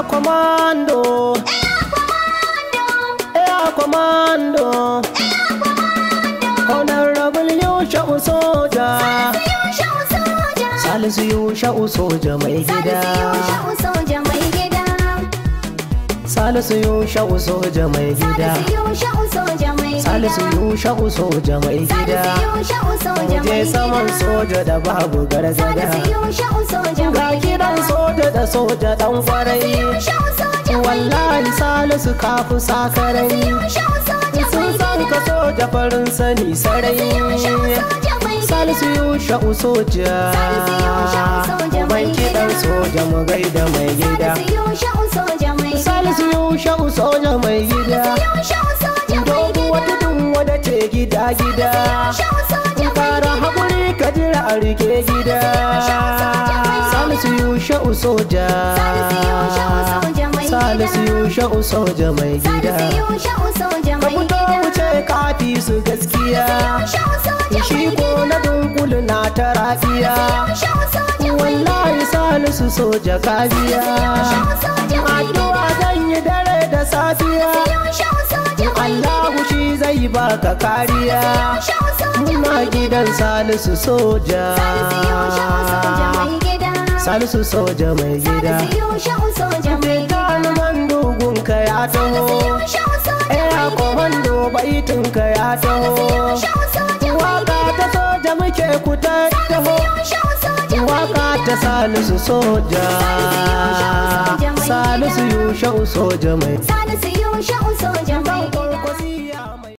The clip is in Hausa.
commando, air commando, honorable ishau soja, Salisu ishau soja mai gida, Salisu ishau soja mai gida, Salisu ishau soja mai gida, je saman soja da babu gargada, ga gidan soja da soja dan kwarai, wallahi Salisu kafu sakarai, sun san ka soja farin sani sarai, Salisu ishau soja, mai kidan soja mu gaida mai gida, Salisu ishau soja mai gida, doguwa tudun wada ce gida gida, fara haƙuri ka jira a rike gida, Salisu ishau soja, Salisu ishau soja mai gida, ka fito wuce kafi su gaskiya, shi ko na dunkulu na ta rafiya, wallahi Salisu soja kafiya, addu'a zan yi dare da safiya, Allahu shi zai baka kariya, muna gidan Salisu soja, Salisu soja mai gida, Bitanuman dugunka ya taho, Eya komando baitinka ya taho, waka ta soja muke ku taho, waka ta Salisu soja, Salisu ishau soja mai